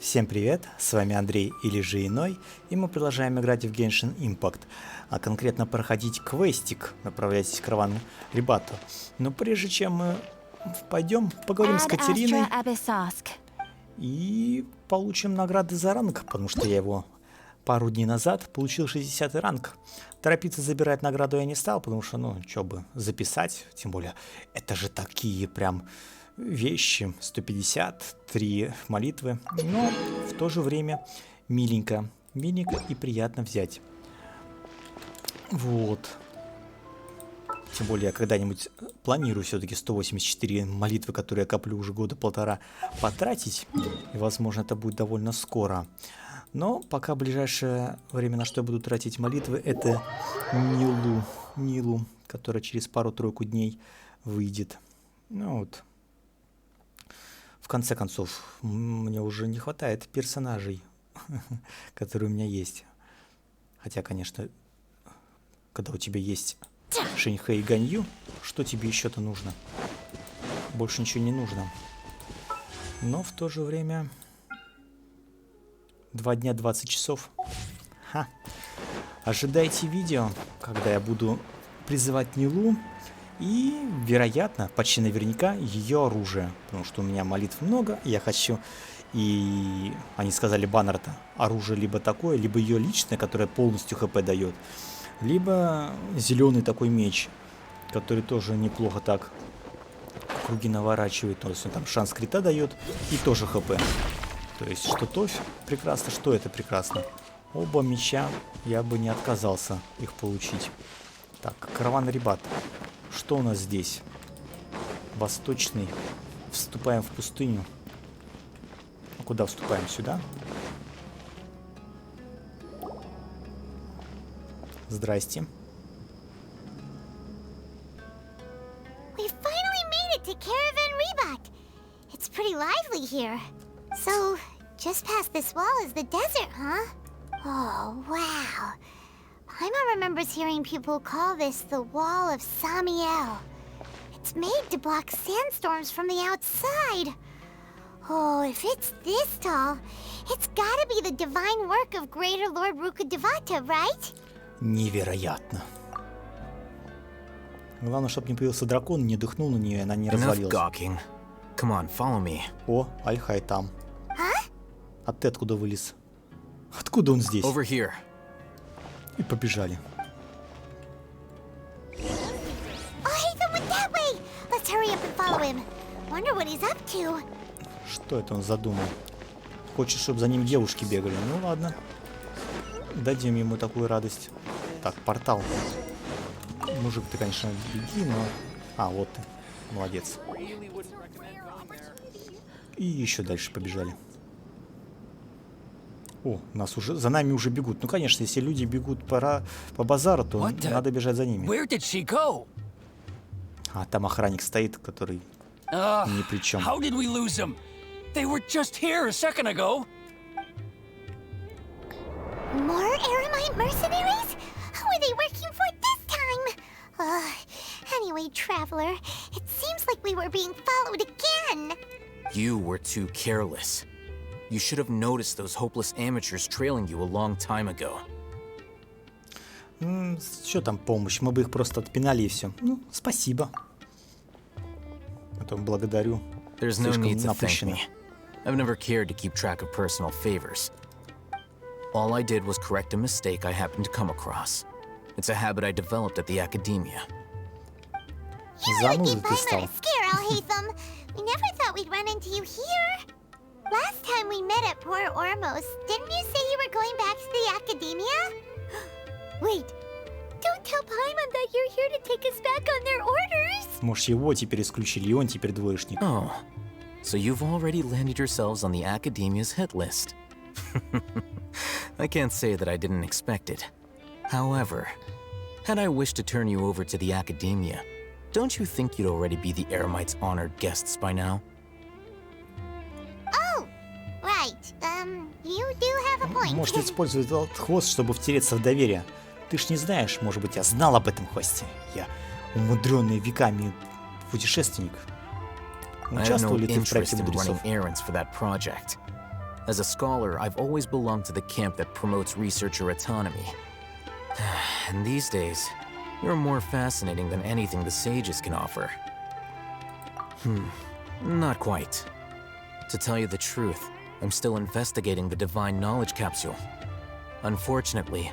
Всем привет, с вами Андрей или же Иной, и мы продолжаем играть в Genshin Impact, а конкретно проходить квестик, направляйтесь к каравану Рибато. Но прежде чем мы пойдем, поговорим с Катериной и получим награды за ранг, потому что я его пару дней назад получил 60 ранг. Торопиться забирать награду я не стал, потому что, ну, что бы записать, тем более, это же такие прям вещи, 153 молитвы, но в то же время миленько и приятно взять. Вот. Тем более я когда-нибудь планирую все-таки 184 молитвы, которые я коплю уже года полтора, потратить, и возможно это будет довольно скоро. Но пока в ближайшее время, на что я буду тратить молитвы, это Нилу, которая через пару-тройку дней выйдет. Ну вот. В конце концов, мне уже не хватает персонажей, которые у меня есть. Хотя, конечно, когда у тебя есть Шэньхэ и Ганью, что тебе еще-то нужно? Больше ничего не нужно. Но в то же время 2 дня 20 часов. Ха. Ожидайте видео, когда я буду призывать Нилу. И, вероятно, почти наверняка, ее оружие. Потому что у меня молитв много, я хочу... И они сказали баннер-то, оружие либо такое, либо ее личное, которое полностью хп дает. Либо зеленый такой меч, который тоже неплохо так круги наворачивает. То есть он там шанс крита дает и тоже хп. То есть что то прекрасно, что это прекрасно. Оба меча я бы не отказался их получить. Так, караван Рибат. Что у нас здесь? Восточный. Вступаем в пустыню. А куда вступаем? Сюда? Здрасте. We finally made it to Caravan Ribat. It's pretty lively here. So, just past this wall is the desert, huh? Oh, wow. Paimon remembers hearing people call this the Wall of Samiel. It's made to block sandstorms from the outside. Oh, if it's this tall, it's gotta be the divine work of Greater Lord Rukkhadevata, right? Невероятно. Главное, чтобы не появился дракон, не дыхнул на нее, и она не развалилась. Come on, follow me. О, Альхай там. А ты откуда вылез? Откуда он здесь? Over here. И побежали. Что это он задумал? Хочет, чтобы за ним девушки бегали? Ну ладно. Дадим ему такую радость. Так, портал. Мужик, ты, конечно, беги, но... А, вот ты. Молодец. И еще дальше побежали. О, нас уже, за нами уже бегут. Ну, конечно, если люди бегут по базару, то надо бежать за ними. А там охранник стоит, который ни при чем. More Aramite mercenaries? Who are they working for this time? Anyway, traveler, it seems like we were being followed again. You were too careless. You should have noticed those hopeless amateurs trailing you a long time ago. Что там помощь? Мы бы их просто отпинали и все. Ну, спасибо. Потом благодарю. There's no need to thank me. I've never cared to keep track of personal favors. All I did was correct a mistake I happened to come across. It's a habit I developed at the academia. Зануда ты стал. We never thought we'd run into you here. Last time we met at Port Ormos, didn't you say you were going back to the academia? Wait, don't tell Paimon that you're here to take us back on their orders. Может, его теперь исключили, и он теперь двоечник. Oh, so you've already landed yourselves on the academia's hit list. I can't say that I didn't expect it. However, had I wished to turn you over to the academia, don't you think you'd already be the Eremites' honored guests by now? Может использовать этот хвост, чтобы втереться в доверие. Ты ж не знаешь, может быть, я знал об этом хвосте. Я умудренный веками путешественник. Участвовал ли ты в проекте мудрецов? As a scholar, I've always belonged to the camp that promotes researcher autonomy. And these days, you're more fascinating than anything the sages can offer. Not quite. To tell you the truth, I'm still investigating the divine knowledge capsule. Unfortunately,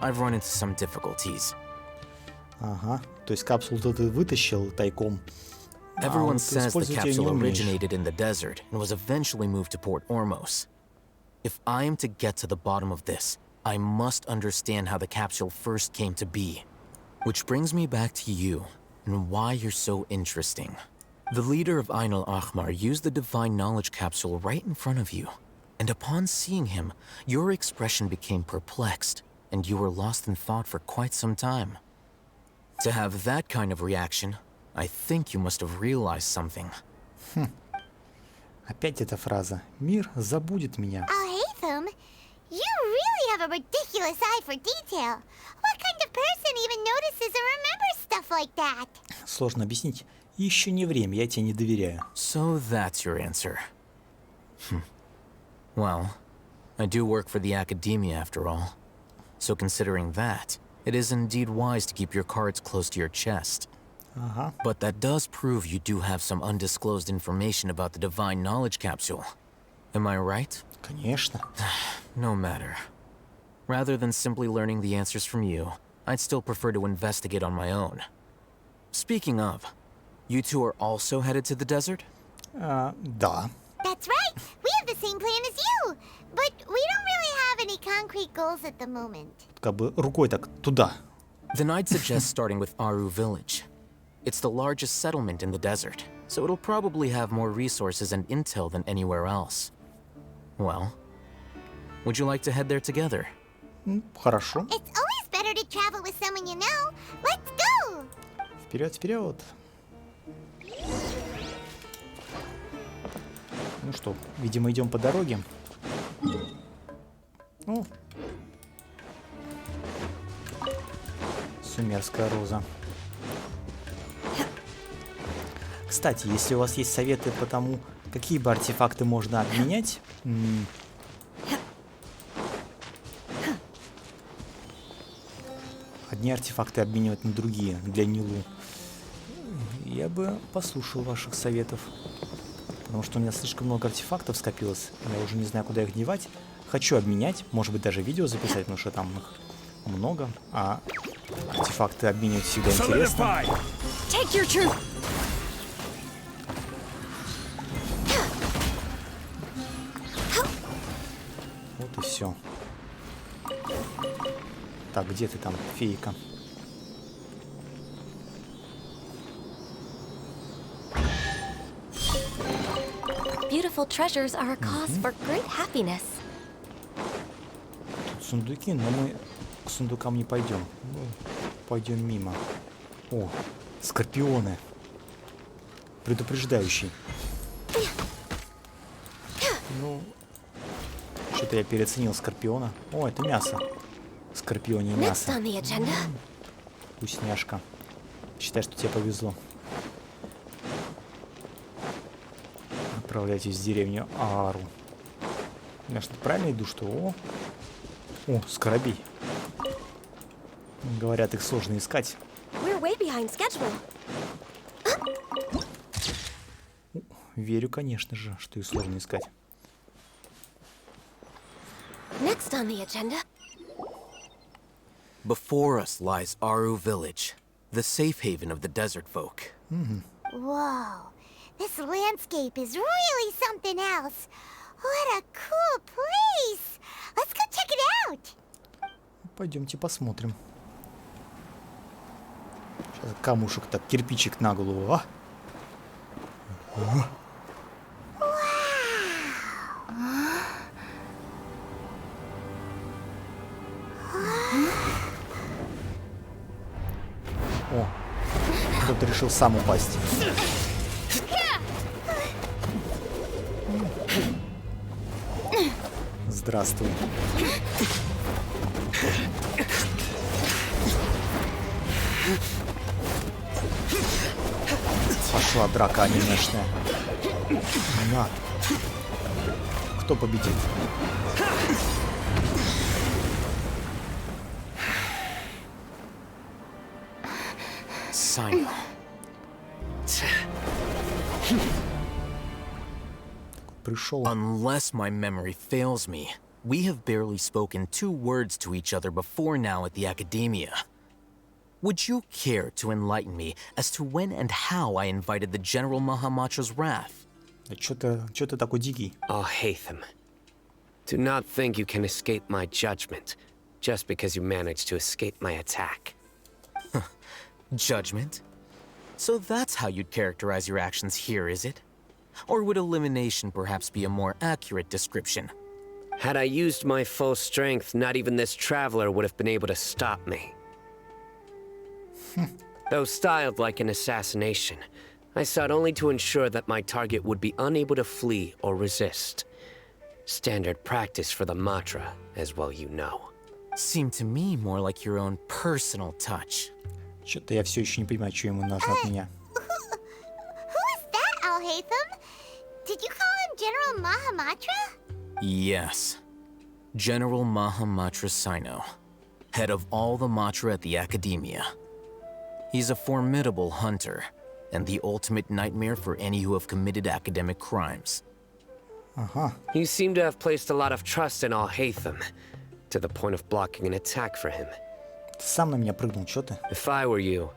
I've run into some difficulties. Ага, то есть капсулу ты вытащил тайком. Everyone says the capsule originated in the desert and was eventually moved to Port Ormos. If I am to get to the bottom of this, I must understand how the capsule first came to be. Which brings me back to you, and why you're so interesting. The leader of Ain al-Ahmar used the divine knowledge capsule right in front of you, and upon seeing him, your expression became perplexed, and you were lost in thought for quite some time. To have that kind of reaction, I think you must have realized something. Опять эта фраза. Мир забудет меня. Alhaitham, you really have a ridiculous eye for detail. What kind of person even notices or remembers stuff like that? Сложно объяснить. Еще не время, я тебе не доверяю. So that's your answer. Well, I do work for the academia after all. So considering that, it is indeed wise to keep your cards close to your chest. Ага. But that does prove you do have some undisclosed information about the divine knowledge capsule. Am I right? Конечно. No matter. Rather than simply learning the answers from you, I'd still prefer to investigate on my own. Speaking of, you two are also headed to the desert? Да. That's right. We have the same plan as you. But we don't really have any concrete goals at the moment. Как бы рукой так туда. Then I'd suggest starting with Aru Village. It's the largest settlement in the desert, so it'll probably have more resources and intel than anywhere else. Well, would you like to head there together? Хорошо. It's always better to travel with someone you know. Let's go! Вперед, вперед. Ну что, видимо, идем по дороге. Ну. Сумерская роза. Кстати, если у вас есть советы по тому, какие бы артефакты можно обменять... Одни артефакты обменивать на другие для Нилу. Я бы послушал ваших советов. Потому что у меня слишком много артефактов скопилось. Я уже не знаю, куда их девать. Хочу обменять, может быть, даже видео записать, потому что там их много. А артефакты обменивать всегда интересно. Вот и все. Так, где ты там, фейка? Beautiful treasures are a cause for great happiness. Тут сундуки, но мы к сундукам не пойдем. Пойдем мимо. О, скорпионы. Предупреждающий. Ну, что-то я переоценил скорпиона. О, это мясо. Скорпионе мясо. Вкусняшка. Считай, что тебе повезло. Отправляйтесь в деревню Аару. Я что, правильно иду, что? О, скоробей. Говорят, их сложно искать. Верю, конечно же, что их сложно искать. Next on the agenda. Before us lies Aru Village, the safe haven of the desert folk. Whoa, this landscape is really something else. What a cool place! Let's go check it out! Пойдемте посмотрим. Сейчас камушек, так, кирпичик на голову, а? О, кто-то решил сам упасть. Здравствуй. Пошла драка анимешная. На. кто победит? Sign. Пришел. Unless my memory fails me, we have barely spoken 2 words to each other before now at the Academia. Would you care to enlighten me as to when and how I invited the General Mahamatra's wrath? Чё ты такой дикий? Alhaitham, do not think you can escape my judgment just because you managed to escape my attack. Judgment? So that's how you'd characterize your actions here, is it? Or would elimination perhaps be a more accurate description? Had I used my full strength, not even this traveler would have been able to stop me. Though styled like an assassination, I sought only to ensure that my target would be unable to flee or resist. Standard practice for the Matra, as well you know. Seemed to me more like your own personal touch. Что-то я все еще не понимаю, что ему нужно от меня. Who is that, Alhaitham? Did you call him General Mahamatra? Yes. General Mahamatra Sino, head of all the Matra at the Academia. He's a formidable hunter, and the ultimate nightmare for any who have committed academic crimes. Ага. You seem to have placed a lot of trust in Alhaitham, to the point of blocking an attack for him. Ты сам на меня прыгнул, что ты? If I were you,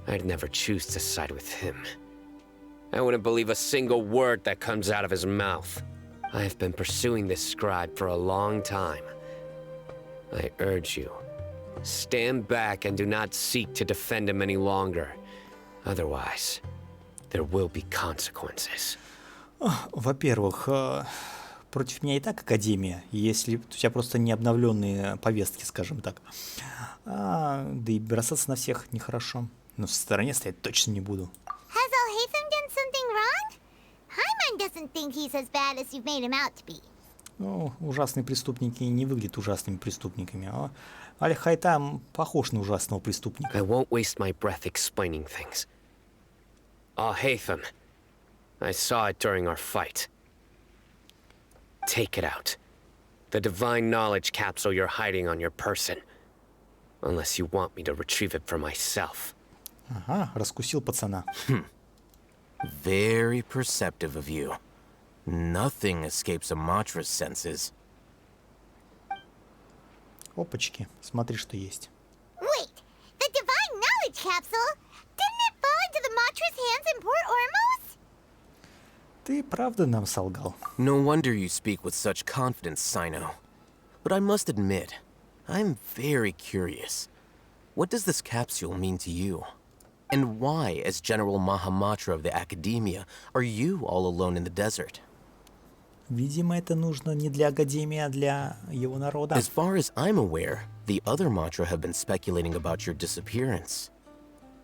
I'd never choose to side with him. I wouldn't believe a single word that comes out of his mouth. I have been pursuing this scribe for a long time. I urge you, stand back and do not seek to defend him any longer. Otherwise, there will be consequences. Во-первых, против меня и так Академия, если у тебя просто не обновленные повестки, скажем так. Да и бросаться на всех нехорошо. Но в стороне стоять точно не буду. Has Alhaitham done something wrong? Hyman doesn't think he's as bad as you've made him out to be. Ну, ужасные преступники не выглядят ужасными преступниками. Аль-Хайтам похож на ужасного преступника. I won't waste my breath explaining things. Alhaitham, I saw it during our fight. Take it out. The divine knowledge capsule you're hiding on your person. Unless you want me to retrieve it for myself. Ага, раскусил пацана. Very perceptive of you. Nothing escapes a Matra's senses. Опачки, смотри, что есть. Wait, the divine knowledge capsule? Didn't it fall into the Matra's hands in Port Ormos? Ты правда нам солгал? No wonder you speak with such confidence, Sino. But I must admit, I'm very curious. What does this capsule mean to you? And why, as General Mahamatra of the Academia, are you all alone in the desert? Видимо, это нужно не для Академии, а для его народа. As far as I'm aware, the other Matra have been speculating about your disappearance.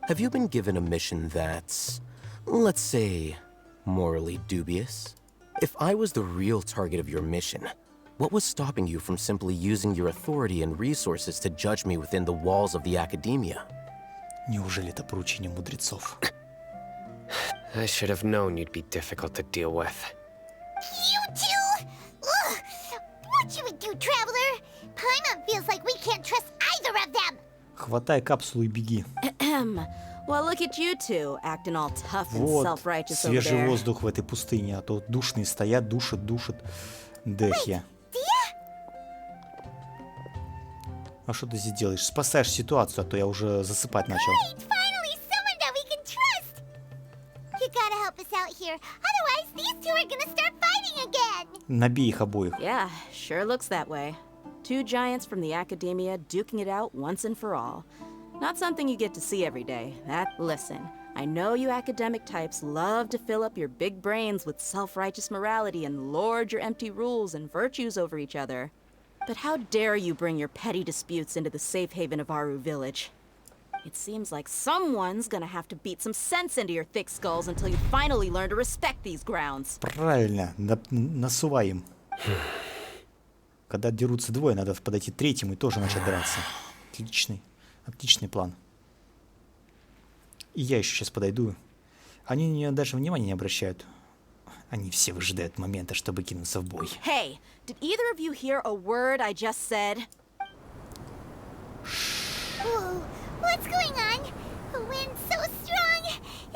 Have you been given a mission that's, let's say, morally dubious? If I was the real target of your mission, what was stopping you from simply using your authority and resources to judge me within the walls of the Academia? Неужели это поручение мудрецов? I should have known you'd be difficult to deal with. You two? Ugh! What you would do, traveler? Paimon feels like we can't trust either of them. Хватай капсулу и беги. Well, look at you two, acting all tough and Вот, self-righteous over свежий there. воздух в этой пустыне, а то душные стоят, душат. Дехья. А что ты здесь делаешь? Спасаешь ситуацию, а то я уже засыпать начал. Great! Finally, someone that we can trust! You gotta help us out here. Otherwise, these two are gonna start fighting again. Набей их обоих. Yeah, sure looks that way. Two giants from the Academia duking it out once and for all. Not something you get to see every day. Listen, I know you academic types love to fill up your big brains with self-righteous morality and lord your empty rules and virtues over each other. But how dare you bring your petty disputes into the safe haven of Aru Village? It seems like someone's gonna have to beat some sense into your thick skulls until you finally learn to respect these grounds. Правильно, насувай им. Когда дерутся двое, надо подойти третьему и тоже начать драться. Отличный план. И я еще сейчас подойду. Они на нее даже внимания не обращают. Они все выжидают момента, чтобы кинуться в бой. Hey, did either of you hear a word I just said? Whoa, what's going on? The wind's so strong.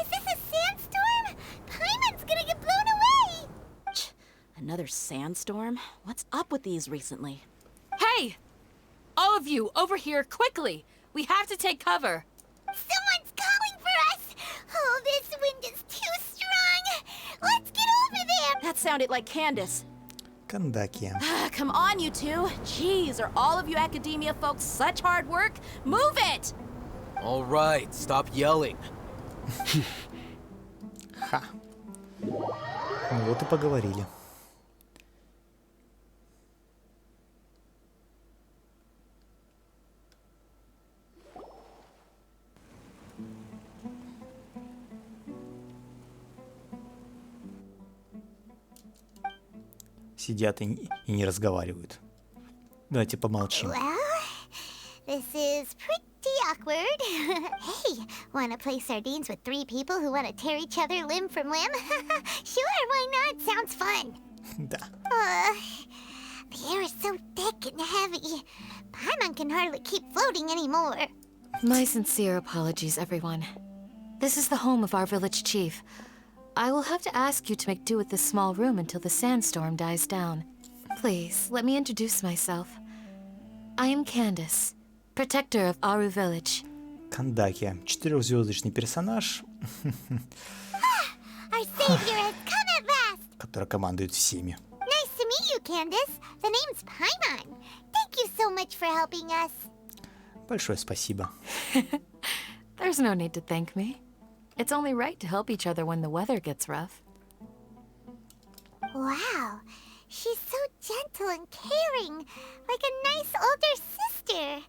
Is this a sandstorm? Paimon's gonna get blown away. Another sandstorm? What's up with these recently? Hey! All of you, over here, quickly! We have to take cover. Someone's calling for us. Oh, this wind is too strong. Let's get over there. That sounded like Candace. Кандакия. Come on, you two. Jeez, are all of you academia folks such hard work? Move it! All right, stop yelling. Ха. Вот и поговорили. Сидят и не разговаривают. Давайте помолчим. Well, this is pretty awkward. Hey, wanna play sardines with 3 people who wanna tear each other limb from limb? Sure, why not? Sounds fun. Да. The air is so thick and heavy. Paimon can hardly keep floating anymore. My sincere apologies, everyone. This is the home of our village chief. I will have to ask you to make do with this small room until the sandstorm dies down. Please, let me introduce myself. I am Candace, protector of Aru village. Кандакия. 4-звездочный персонаж, Our savior has come at last. который командует всеми. Nice to meet you, Candace. The name's Paimon. Thank you so much for helping us. Большое спасибо. There's no need to thank me. It's only right to help each other when the weather gets rough. Wow, she's so gentle and caring, like a nice older sister.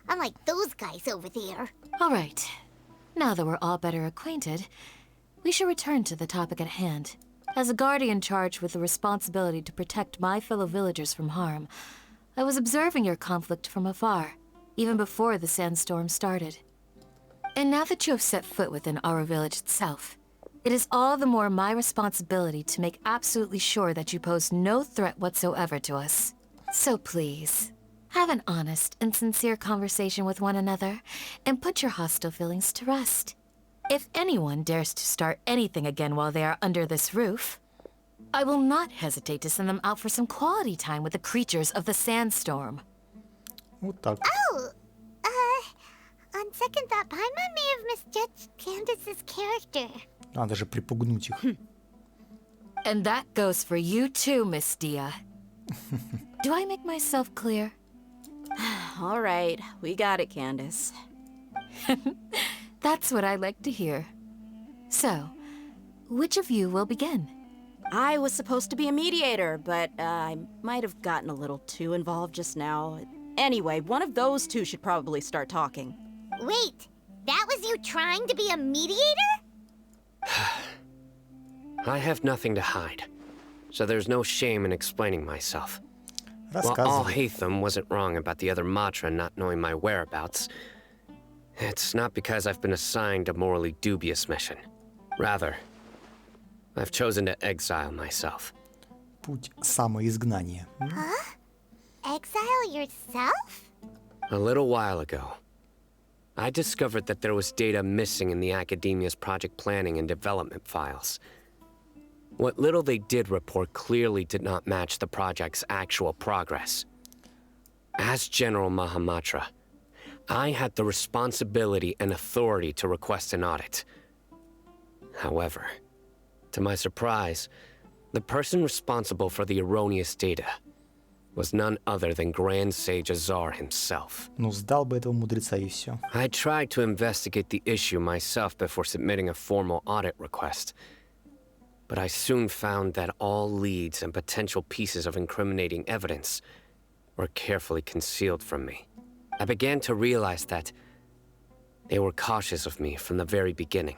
Unlike those guys over there. All right. Now that we're all better acquainted, we should return to the topic at hand. As a guardian charged with the responsibility to protect my fellow villagers from harm, I was observing your conflict from afar, even before the sandstorm started. And now that you have set foot within our village itself, it is all the more my responsibility to make absolutely sure that you pose no threat whatsoever to us. So please, have an honest and sincere conversation with one another, and put your hostile feelings to rest. If anyone dares to start anything again while they are under this roof, I will not hesitate to send them out for some quality time with the creatures of the sandstorm. Вот так. Oh, on second thought, Paimon may have misjudged Candace's character. Надо же припугнуть их. And that goes for you too, Miss Dia. Do I make myself clear? All right, we got it, Candace. That's what I like to hear. So, which of you will begin? I was supposed to be a mediator, but I might have gotten a little too involved just now. Anyway, one of those two should probably start talking. Wait, that was you trying to be a mediator? I have nothing to hide, so there's no shame in explaining myself. While Al Рассказывай. Hatham wasn't wrong about the other Matra not knowing my whereabouts, it's not because I've been assigned a morally dubious mission. Rather, I've chosen to exile myself. Путь самоизгнания. Exile yourself? A little while ago, I discovered that there was data missing in the Academia's project planning and development files. What little they did report clearly did not match the project's actual progress. As General Mahamatra, I had the responsibility and authority to request an audit. However, to my surprise, the person responsible for the erroneous data was none other than Grand Sage Azar himself. Ну, сдал бы этого мудреца и все. I tried to investigate the issue myself before submitting a formal audit request, but I soon found that all leads and potential pieces of incriminating evidence were carefully concealed from me. I began to realize that they were cautious of me from the very beginning.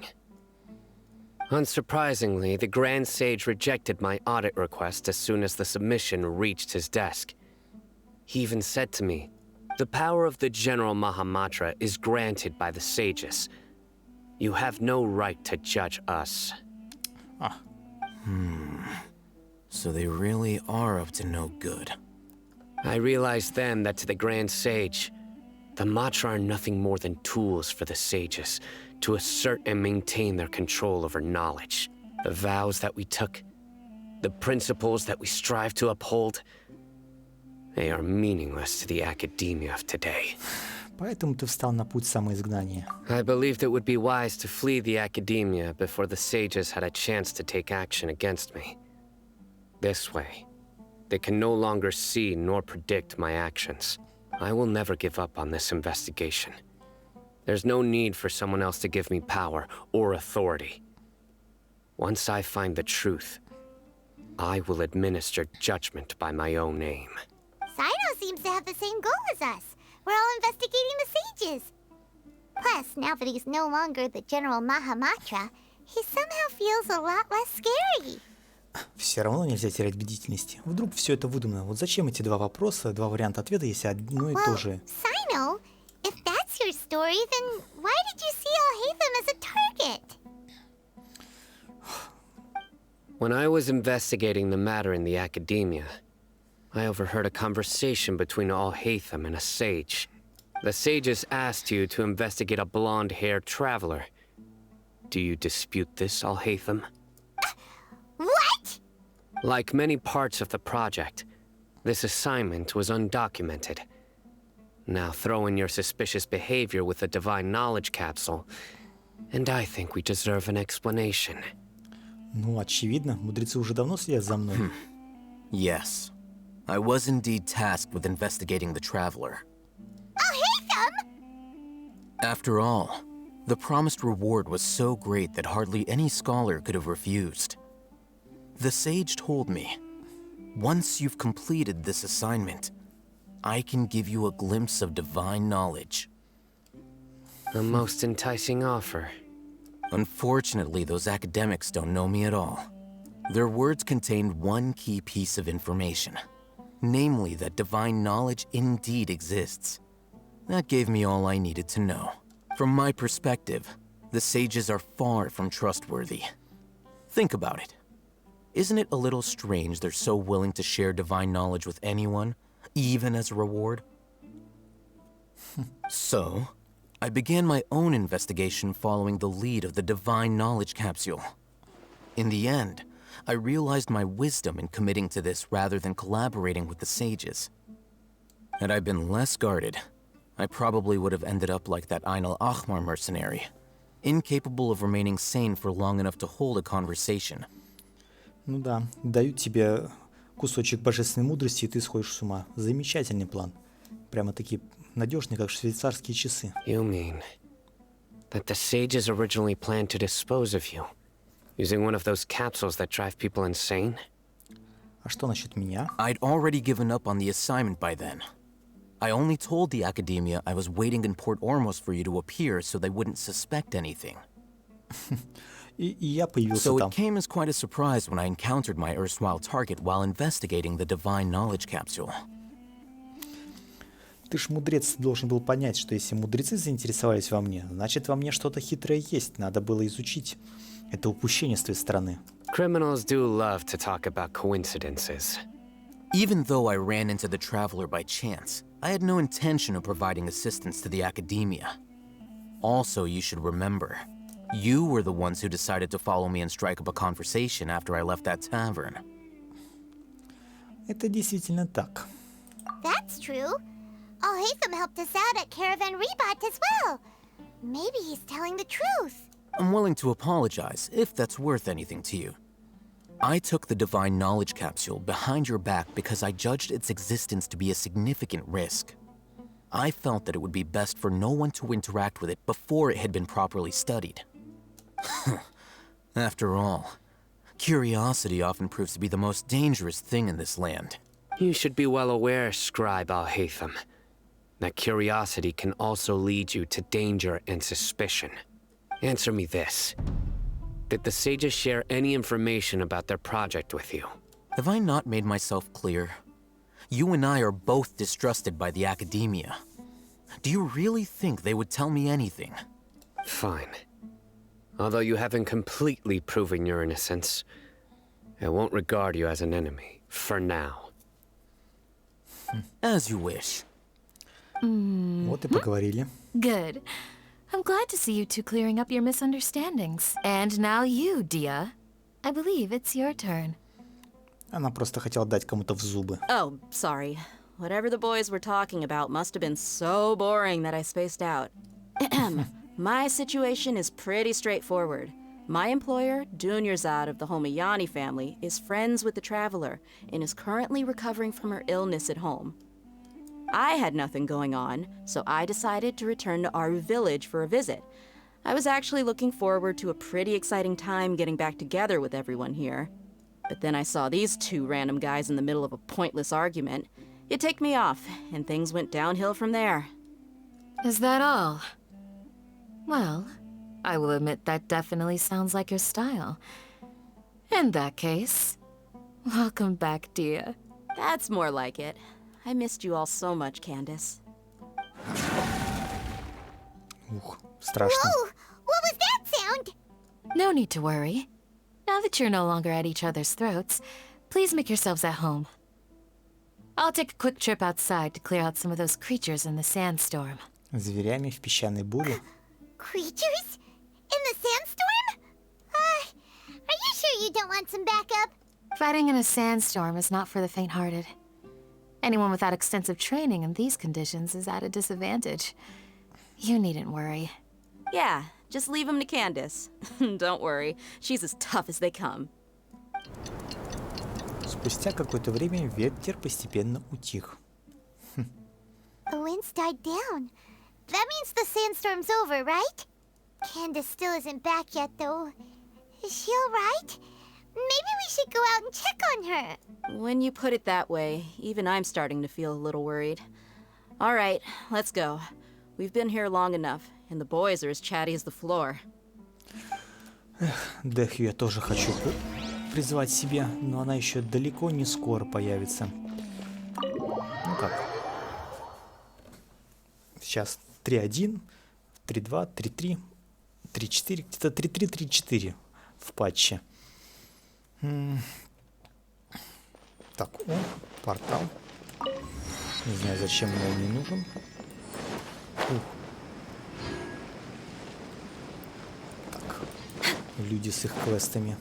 Unsurprisingly, the Grand Sage rejected my audit request as soon as the submission reached his desk. He even said to me, "The power of the General Mahamatra is granted by the sages. You have no right to judge us." So they really are up to no good. I realized then that to the Grand Sage, the Matra are nothing more than tools for the sages to assert and maintain their control over knowledge. The vows that we took, the principles that we strive to uphold, they are meaningless to the academia of today. Поэтому ты встал на путь самоизгнания. I believed it would be wise to flee the academia before the sages had a chance to take action against me. This way, they can no longer see nor predict my actions. I will never give up on this investigation. There's no need for someone else to give me power or authority. Once I find the truth, I will administer judgment by my own aim. Sino seems to have the same goal as us. We're all investigating the sages. Plus, now that he's no longer the General Mahamatra, he somehow feels a lot less scary. Все равно нельзя терять бдительности. Вдруг все это выдумано. Вот зачем эти два вопроса, два варианта ответа, если одно и то же? Sino, if that's your story, then why did you see Al-Haytham as a target? When I was investigating the matter in the academia, I overheard a conversation between Al-Haytham and a sage. The sages asked you to investigate a blonde-haired traveler. Do you dispute this, Al-Haytham? What? Like many parts of the project, this assignment was undocumented. Now throw in your suspicious behavior with the Divine Knowledge Capsule, and I think we deserve an explanation. Ну, очевидно, мудрецы уже давно следят за мной. Yes. I was indeed tasked with investigating the traveler. Al-Haytham? After all, the promised reward was so great that hardly any scholar could have refused. The sage told me, once you've completed this assignment, I can give you a glimpse of divine knowledge. A most enticing offer. Unfortunately, those academics don't know me at all. Their words contained one key piece of information, namely that divine knowledge indeed exists. That gave me all I needed to know. From my perspective, the sages are far from trustworthy. Think about it. Isn't it a little strange they're so willing to share divine knowledge with anyone, even as a reward? So, I began my own investigation following the lead of the Divine Knowledge Capsule. In the end, I realized my wisdom in committing to this rather than collaborating with the sages. Had I been less guarded, I probably would have ended up like that Ain al-Ahmar mercenary, incapable of remaining sane for long enough to hold a conversation. Ну да, дают тебе кусочек божественной мудрости, и ты сходишь с ума. Замечательный план. Прямо-таки надежный, как швейцарские часы. You mean that the sages originally planned to dispose of you, using one of those capsules that drive people insane? А что насчет меня? I'd already given up on the assignment by then. I only told the academia I was waiting in Port Ormos for you to appear so they wouldn't suspect anything. И я появился So там. it came as quite a surprise when I encountered my erstwhile target while investigating the Divine Knowledge Capsule. Ты ж, мудрец, должен был понять, что если мудрецы заинтересовались во мне, значит, во мне что-то хитрое есть, надо было изучить. Это упущение с твоей стороны. Criminals do love to talk about coincidences. Even though I ran into the traveler by chance, I had no intention of providing assistance to the academia. Also, you should remember, you were the ones who decided to follow me and strike up a conversation after I left that tavern. Это действительно так. That's true. Al-Haytham helped us out at Caravan Rebat as well. Maybe he's telling the truth. I'm willing to apologize, if that's worth anything to you. I took the Divine Knowledge Capsule behind your back because I judged its existence to be a significant risk. I felt that it would be best for no one to interact with it before it had been properly studied. After all, curiosity often proves to be the most dangerous thing in this land. You should be well aware, Scribe Al-Haytham, that curiosity can also lead you to danger and suspicion. Answer me this. Did the sages share any information about their project with you? Have I not made myself clear? You and I are both distrusted by the academia. Do you really think they would tell me anything? Fine. Although you haven't completely proven your innocence, I won't regard you as an enemy, for now. As you wish. Вот и поговорили. Good. I'm glad to see you two clearing up your misunderstandings. And now you, Dia. I believe it's your turn. Она просто хотела дать кому-то в зубы. Oh, sorry. Whatever the boys were talking about must have been so boring that I spaced out. My situation is pretty straightforward. My employer, Dunyarzad of the Homayani family, is friends with the traveler and is currently recovering from her illness at home. I had nothing going on, so I decided to return to Aru village for a visit. I was actually looking forward to a pretty exciting time getting back together with everyone here. But then I saw these two random guys in the middle of a pointless argument. It ticked me off, and things went downhill from there. Is that all? Well, I will admit that definitely sounds like your style. In that case, welcome back, Dia. That's more like it. I missed you all so much, Candace. Ух, страшно. Whoa! What was that sound? No need to worry. Now that you're no longer at each other's throats, please make yourselves at home. I'll take a quick trip outside to clear out some of those creatures in the sandstorm. Зверями в песчаной буре. Creatures? In the sandstorm? Are you sure you don't want some backup? Fighting in a sandstorm is not for the faint-hearted. Anyone without extensive training in these conditions is at a disadvantage. You needn't worry. Yeah, just leave them to Candace. Don't worry, she's as tough as they come. Спустя какое-то время ветер постепенно утих. The winds died down. That means the sandstorm's over, right? Candace still isn't back yet, though. Is she alright? Maybe we should go out and check on her. When you put it that way, even I'm starting to feel a little worried. All right, let's go. We've been here long enough, and the boys are as chatty as the floor. Дехью я тоже хочу призвать себе, но она еще далеко не скоро появится. Ну как? Сейчас 3.1, 3.2, 3.3, 3.4, где-то 3.3, 3.4 в патче. Так, о, портал. Не знаю, зачем мне он не нужен. Ух. Так, люди с их квестами.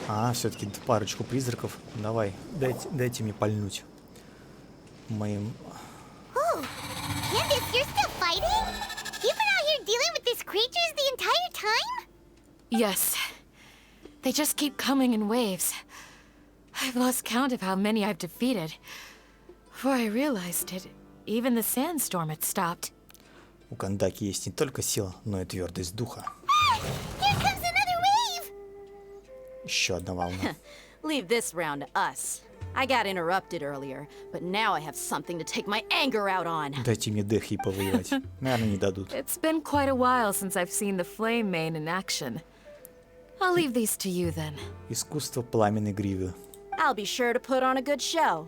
А, все-таки парочку призраков. Давай, дайте мне пальнуть. Моим... Oh, Candace, you're still fighting? You've been out here dealing with these creatures the entire time? Yes. They just keep coming in waves. I've lost count of how many I've defeated. Before I realized it, even the sandstorm had stopped. У Кандаки есть не только сила, но и твердость духа. Here comes another wave! Еще одна волна. Leave this round to us. I got interrupted earlier, but now I have something to take my anger out on. Дайте мне Дехи повоевать. Наверное, не дадут. It's been quite a while since I've seen the flame mane in action. I'll leave these to you then. Искусство пламенной гривы. I'll be sure to put on a good show.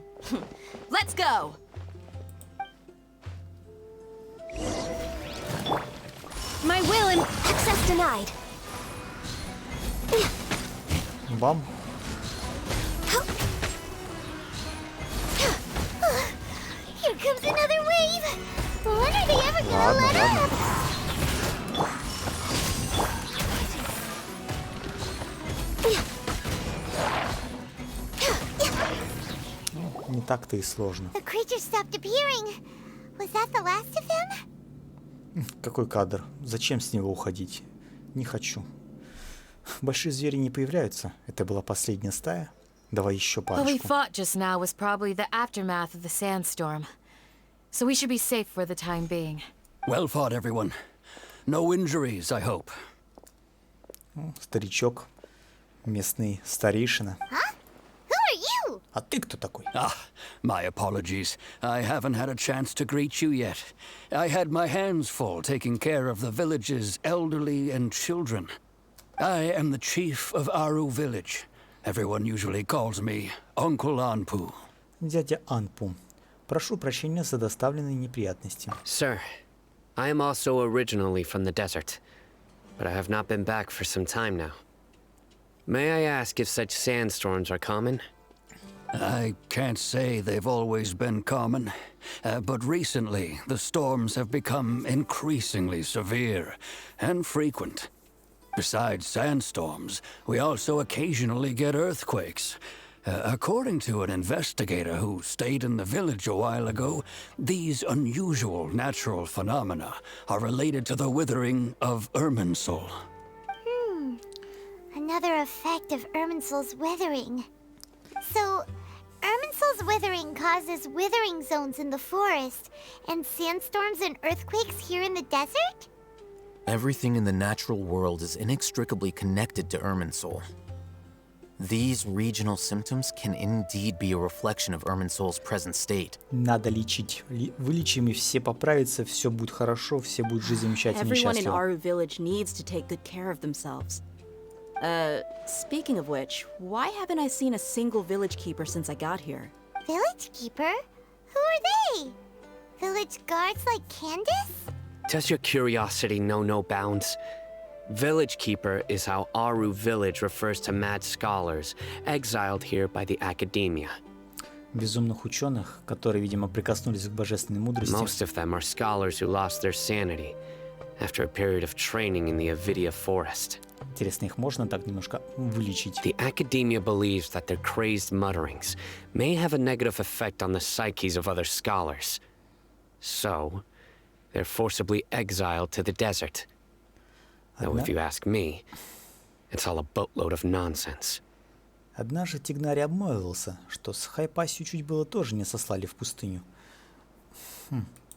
Let's go! My will and access denied. Бам. Here comes another wave. When are they ever gonna Ладно, let ладно. up? Не так-то и сложно. The creatures stopped appearing. Was that the last of them? Какой кадр? Зачем с него уходить? Не хочу. Большие звери не появляются. Это была последняя стая. Давай еще What we парочку. fought just now was probably the aftermath of the sandstorm. So we should be safe for the time being. Well fought, everyone. No injuries, I hope. Старичок. Местный старейшина. Huh? Who are you? А ты кто такой? Ah, my apologies. I haven't had a chance to greet you yet. I had my hands full taking care of the village's elderly and children. I am the chief of Aru village. Everyone usually calls me Uncle Anpu. Дядя Анпу. Прошу прощения за доставленные неприятности. Sir, I am also originally from the desert, but I have not been back for some time now. May I ask if such sandstorms are common? I can't say they've always been common, but recently the storms have become increasingly severe and frequent. Besides sandstorms, we also occasionally get earthquakes. According to an investigator who stayed in the village a while ago, these unusual natural phenomena are related to the withering of Irminsul. Another effect of Irminsul's withering. So, Irminsul's withering causes withering zones in the forest, and sandstorms and earthquakes here in the desert? Everything in the natural world is inextricably connected to Irminsul. These regional symptoms can indeed be a reflection of Irminsul's present state. Надо лечить. Вылечим, и все поправятся, все будет хорошо, все будут жить замечательно и Everyone in счастливо. Aru Village needs to take good care of themselves. Speaking of which, why haven't I seen a single village keeper since I got here? Village keeper? Who are they? Village guards like Candace? Does your curiosity know no bounds? Village Keeper is how Aru Village refers to mad scholars, exiled here by the academia. Безумных ученых, которые, видимо, прикоснулись к божественной мудрости. Most of them are scholars who lost their sanity after a period of training in the Avidia forest. Интересно, их можно так немножко вылечить? The academia believes that their crazed mutterings may have a negative effect on the psyches of other scholars. So, they're forcibly exiled to the desert. Though if you ask me, it's all a boatload of nonsense. Однажды Тигнарий обмолвился, что с Хайпасью чуть было тоже не сослали в пустыню.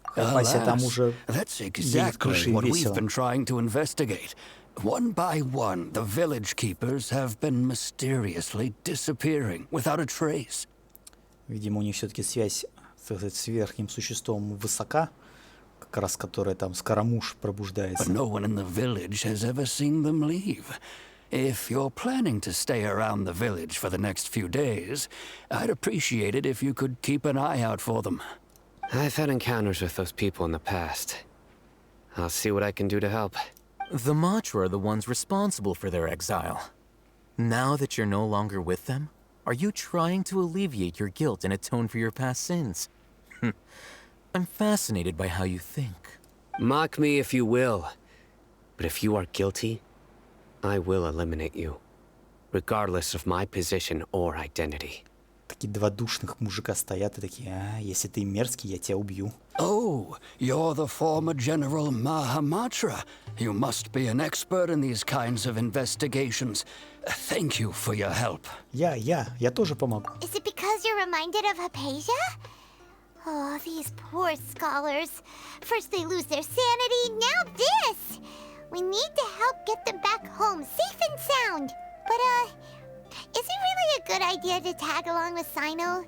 Хайпасия там уже That's едет exactly крышей what we've весело. been trying to investigate. One by one, the village keepers have been mysteriously disappearing without a trace. Видимо, у них все-таки связь, так сказать, с верхним существом высока, как раз которая там Скоромуш But пробуждается. no one in the village has ever seen them leave. If you're planning to stay around the village for the next few days, I'd appreciate it if you could keep an eye out for them. I've had encounters with those people in the past. I'll see what I can do to help. The Matra are the ones responsible for their exile. Now that you're no longer with them, are you trying to alleviate your guilt and atone for your past sins? I'm fascinated by how you think. Mock me if you will, but if you are guilty, I will eliminate you, regardless of my position or identity. Такие два душных мужика стоят и такие: если ты мерзкий, я тебя убью. Oh, you're the former General Mahamatra. You must be an expert in these kinds of investigations. Thank you for your help. Я тоже помогу. Is it because you're reminded of Hypatia? Oh, these poor scholars. First they lose their sanity, now this! We need to help get them back home, safe and sound. But, is it really a good idea to tag along with Sino?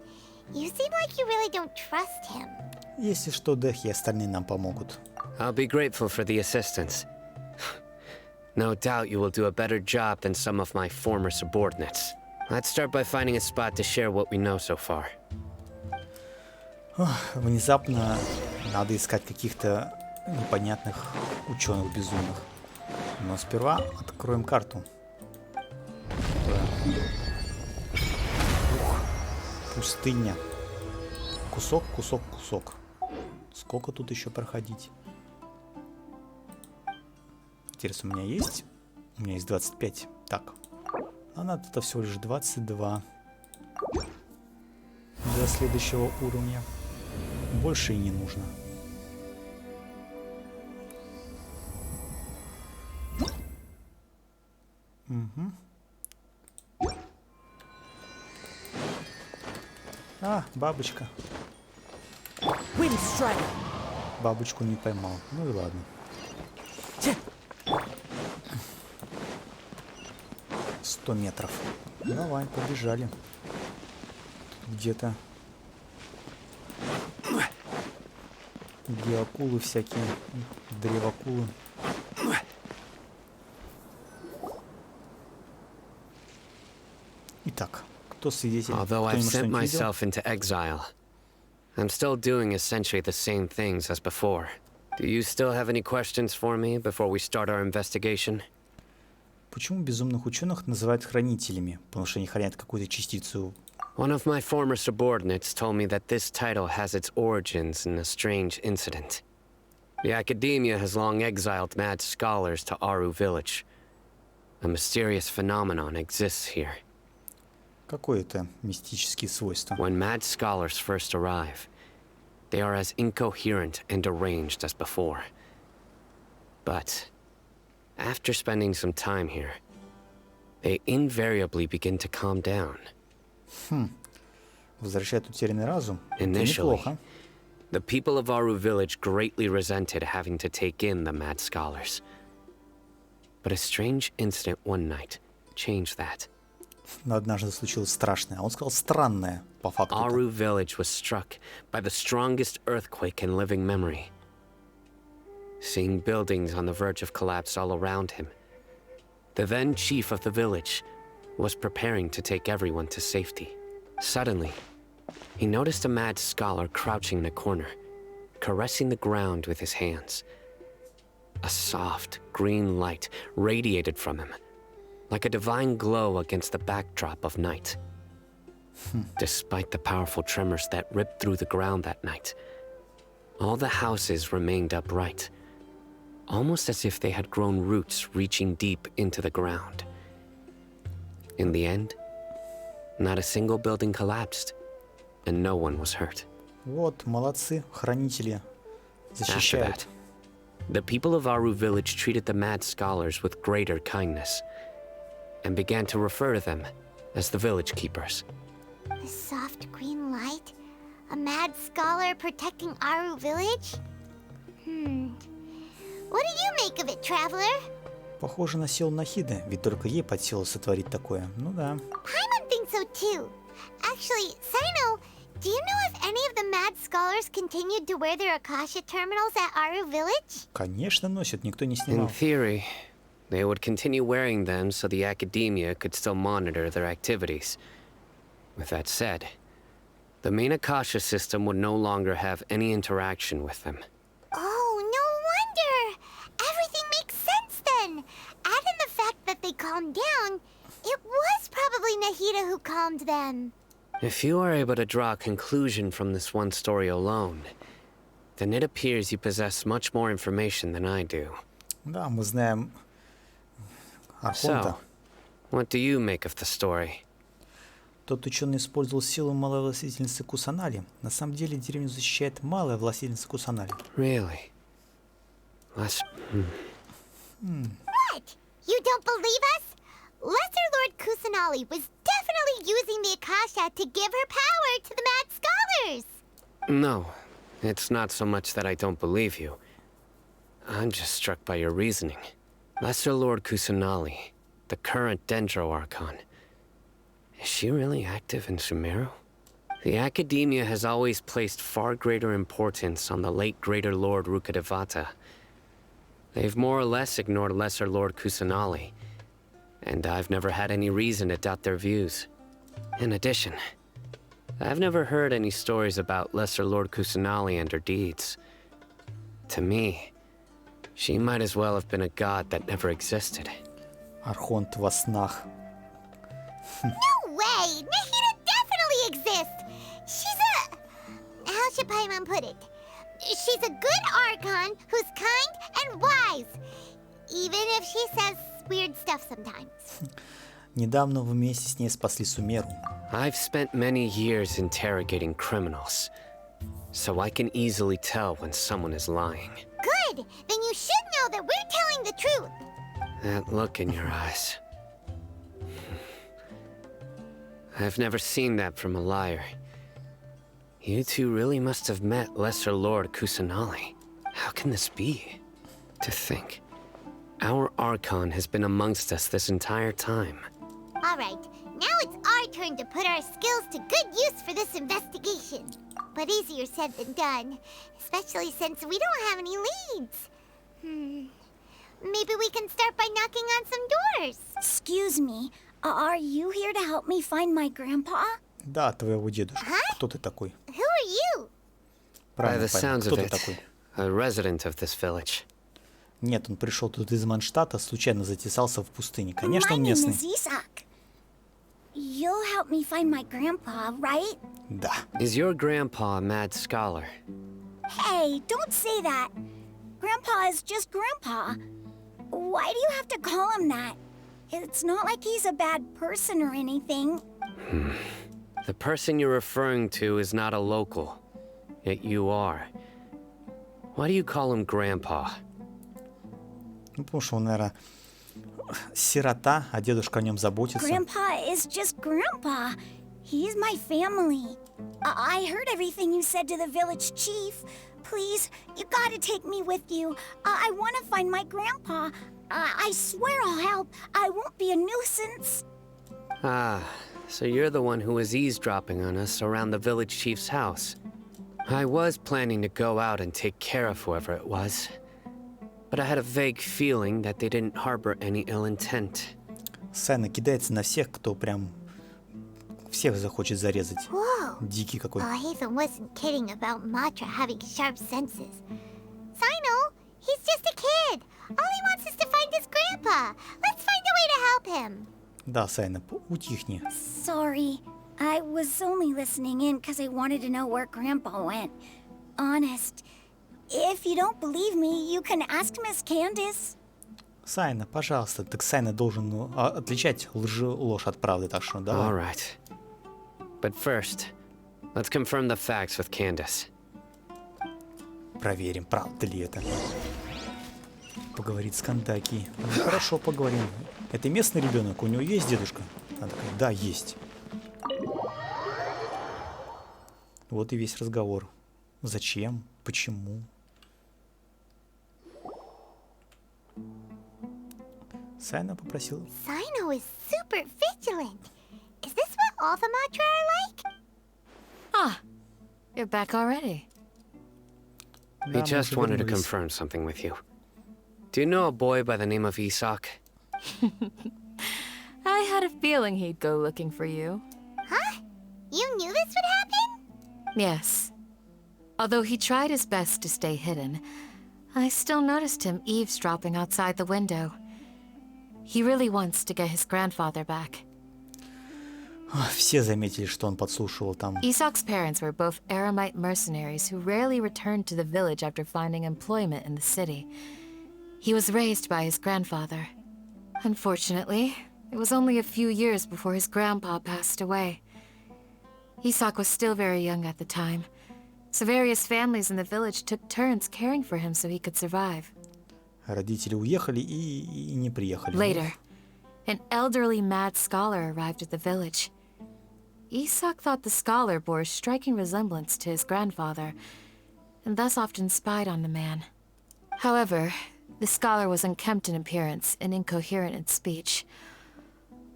You seem like you really don't trust him. Если что, Дэх и остальные нам помогут. I'll be grateful for the assistance. No doubt you will do a better job than some of my former subordinates. Let's start by finding a spot to share what we know so far. Внезапно надо искать каких-то непонятных ученых безумных. Но сперва откроем карту. Пустыня. Кусок, кусок, кусок. Сколько тут еще проходить? Интересно, у меня есть? У меня есть 25. Так. А надо-то всего лишь 22. До следующего уровня. Больше и не нужно. Бабочка. Wind strike. Бабочку не поймал. Ну и ладно. 100 метров. Давай, побежали. Тут где-то геокулы всякие, древокулы. Итак, кто свидетель? Although I've Кто-нибудь sent что-нибудь видел? myself into exile, I'm still doing essentially the same things as before. Do you still have any questions for me before we start our investigation? Почему безумных ученых называют хранителями? Потому что они хранят какую-то частицу. One of my former subordinates told me that this title has its origins in a strange incident. The academia has long exiled mad scholars to Aru village. A mysterious phenomenon exists here. Какое-то мистические свойства. When mad scholars first arrive, they are as incoherent and deranged as before. But after spending some time here, they invariably begin to calm down. Возвращает утерянный разум. Это Initially, неплохо. the people of Aru village greatly resented having to take in the mad scholars. But a strange incident one night changed that. Но однажды случилось страшное. А он сказал странное, по факту. Aru village was struck by the strongest earthquake in living memory. Seeing buildings on the verge of collapse all around him, the then chief of the village was preparing to take everyone to safety. Suddenly, he noticed a mad scholar crouching in a corner, caressing the ground with his hands. A soft, green light radiated from him, like a divine glow against the backdrop of night. Despite the powerful tremors that ripped through the ground that night, all the houses remained upright, almost as if they had grown roots reaching deep into the ground. In the end, not a single building collapsed, and no one was hurt. Вот, молодцы, хранители. After Защищают. that, the people of Aru village treated the mad scholars with greater kindness, and began to refer to them as the village keepers. The soft green light? A mad scholar protecting Aru village? What do you make of it, traveler? Похоже на силу Нахиды, ведь только ей под силу сотворить такое. Ну да. Paimon thinks so too. Actually, Sino, do you know if any of the mad scholars continued to wear their Akasha terminals at Aru village? Конечно, носят, никто не In снимал. theory, they would continue wearing them so the academia could still monitor their activities. With that said, the main Akasha system would no longer have any interaction with them. Oh, no wonder! Everything makes sense then! Add in the fact that they calmed down, it was probably Nahida who calmed them. If you are able to draw a conclusion from this one story alone, then it appears you possess much more information than I do. Да, мы знаем архонта. So, what do you make of the story? Тот ученый использовал силу малой властительницы Кусанари. На самом деле деревню защищает малая властительница Кусанари. Really? What? You don't believe us? Lesser Lord Kusanali was definitely using the Akasha to give her power to the mad scholars! No, it's not so much that I don't believe you. I'm just struck by your reasoning. Lesser Lord Kusanali, the current Dendro Archon, is she really active in Sumeru? The Academia has always placed far greater importance on the late Greater Lord Rukkhadevata. They've more or less ignored Lesser Lord Kusanali, and I've never had any reason to doubt their views. In addition, I've never heard any stories about Lesser Lord Kusanali and her deeds. To me, she might as well have been a god that never existed. Архонт во снах. No way! Nahida definitely exists! She's a... How should Paimon put it? She's a good Archon who's kind and wise. Even if she says weird stuff sometimes. Недавно вы вместе с ней спасли Сумеру. I've spent many years interrogating criminals, so I can easily tell when someone is lying. Good! Then you should know that we're telling the truth. That look in your eyes. I've never seen that from a liar. You two really must have met Lesser Lord Kusanali. How can this be? To think, our Archon has been amongst us this entire time. All right, now it's our turn to put our skills to good use for this investigation. But easier said than done, especially since we don't have any leads. Maybe we can start by knocking on some doors. Excuse me, are you here to help me find my grandpa? Да, твоего дедушку. Кто ты такой? Who are you? By Правильно, the sounds of кто ты it, такой? a resident of this village. Нет, он пришел тут из Манштата, случайно затесался в пустыне. Конечно, My он name местный. is Isak. You'll help me find my grandpa, right? Да. Is your grandpa a mad scholar? Hey, don't say that. Grandpa is just Grandpa. Why do you have to call him that? It's not like he's a bad person or anything. The person you're referring to is not a local. Yet you are. Why do you call him Grandpa? Ну, потому что он, наверное, сирота, а дедушка о нем заботится. Grandpa is just Grandpa. He's my family. I heard everything you said to the village chief. Please, you gotta take me with you. I want to find my grandpa. I swear I'll help. I won't be a nuisance. Ah, so you're the one who was eavesdropping on us around the village chief's house. I was planning to go out and take care of whoever it was. But I had a vague feeling that they didn't harbor any ill intent. Сайна кидается на всех, кто прям всех захочет зарезать. Whoa. Дикий какой. Haven wasn't kidding about Matra having sharp senses. Sino, he's just a kid. All he wants is to find his grandpa. Let's find a way to help him. Да, Сайна, утихни. Sorry. I was only listening in because I wanted to know where Grandpa went. Honest. If you don't believe me, you can ask Miss Candace. Сайна, пожалуйста. Так Сайна должен отличать ложь от правды, так что давай. All right. But first, let's confirm the facts with Candace. Проверим, правда ли это. Поговорить с Кантаки. Ну, хорошо, поговорим. Это местный ребенок, у него есть дедушка? Она такая, да, есть. Вот и весь разговор. Зачем? Почему? Сайна попросила. Sino is super vigilant. Is this what all the Matra are like? Ah, you're back already. Да, We мы just уже wanted to вернулись. confirm something with you. Do you know a boy by the name of Isak? I had a feeling he'd go looking for you. Huh? You knew this would happen? Yes. Although he tried his best to stay hidden, I still noticed him eavesdropping outside the window. He really wants to get his grandfather back. Все заметили, что он подслушивал там. Isak's parents were both Aramite mercenaries who rarely returned to the village after finding employment in the city. He was raised by his grandfather. Unfortunately, it was only a few years before his grandpa passed away. Isak was still very young at the time, so various families in the village took turns caring for him so he could survive. Родители уехали и не приехали. Later, an elderly mad scholar arrived at the village. Isak thought the scholar bore a striking resemblance to his grandfather, and thus often spied on the man. However, the scholar was unkempt in appearance and incoherent in speech.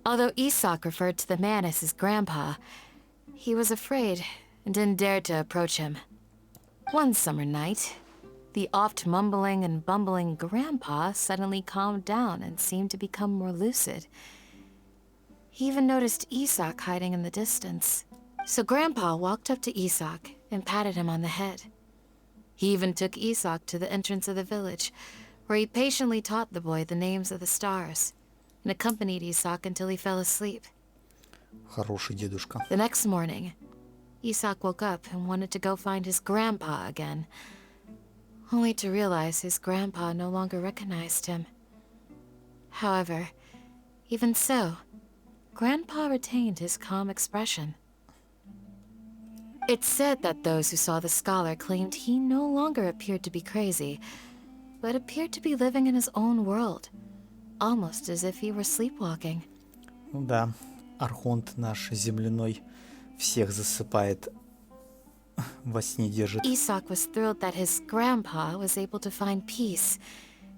Although Isak referred to the man as his grandpa, he was afraid and didn't dare to approach him. One summer night, the oft mumbling and bumbling grandpa suddenly calmed down and seemed to become more lucid. He even noticed Isak hiding in the distance. So Grandpa walked up to Isak and patted him on the head. He even took Isak to the entrance of the village, where he patiently taught the boy the names of the stars, and accompanied Isak until he fell asleep. Хороший дедушка. The next morning, Isak woke up and wanted to go find his grandpa again, only to realize his grandpa no longer recognized him. However, even so, Grandpa retained his calm expression. It's said that those who saw the scholar claimed he no longer appeared to be crazy, but appeared to be living in his own world, almost as if he were sleepwalking. Ну да, архонт наш земляной всех засыпает, во сне держит. Isak was thrilled that his grandpa was able to find peace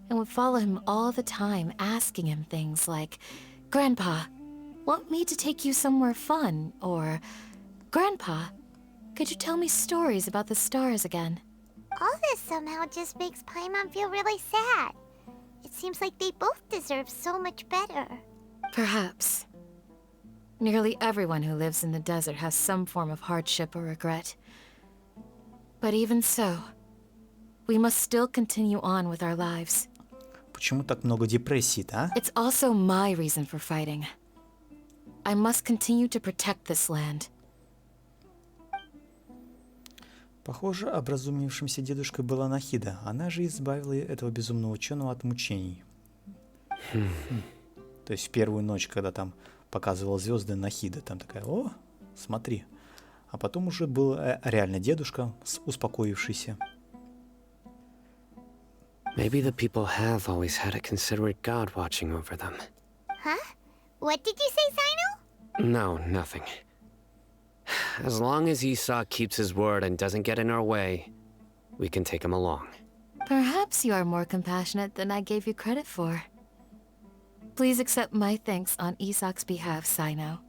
and would follow him all the time, asking him things like, "Grandpa, want me to take you somewhere fun?" Or, "Grandpa, could you tell me stories about the stars again?" All this somehow just makes Paimon feel really sad. It seems like they both deserve so much better. Perhaps. Nearly everyone who lives in the desert has some form of hardship or regret. But even so, we must still continue on with our lives. Почему так много депрессий-то, а? It's also my reason for fighting. I must continue to protect this land. Похоже, образумившимся дедушкой была Нахида. Она же избавила этого безумного ученого от мучений. То есть в первую ночь, когда там показывала звезды Нахида, там такая: о, смотри. А потом уже был реально дедушка, успокоившийся. Maybe the people have always had a considerate god watching over them. Huh? What did you say, Sino? No, nothing. As long as Esau keeps his word and doesn't get in our way, we can take him along. Perhaps you are more compassionate than I gave you credit for. Please accept my thanks on Isak's behalf, Sino.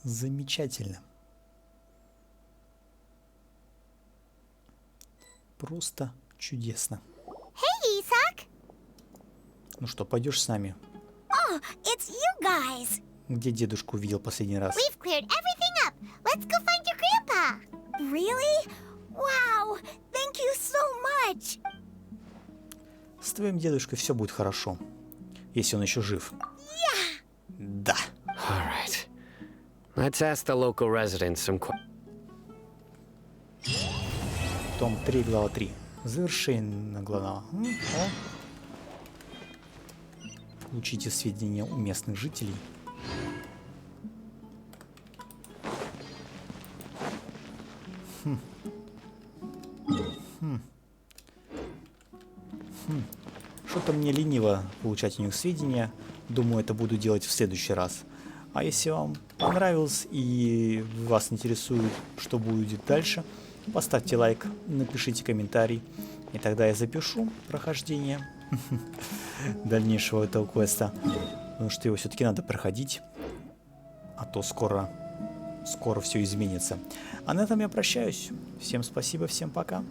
Замечательно. Просто чудесно. Hey, Isak! Ну что, пойдешь с нами? Oh, it's you guys. Где дедушку видел последний раз? We've cleared everything up. Let's go find your grandpa. Really? Wow, thank you so much. С твоим дедушкой все будет хорошо, если он еще жив. Да. All right. Let's ask the local residents some Том 3, глава 3. Завершение глава. Получите сведения у местных жителей. Что-то мне лениво получать у них сведения. Думаю, это буду делать в следующий раз. А если вам понравилось и вас интересует, что будет дальше, поставьте лайк, напишите комментарий, и тогда я запишу прохождение дальнейшего этого квеста, потому что его все-таки надо проходить, а то скоро все изменится. А на этом я прощаюсь. Всем спасибо, всем пока.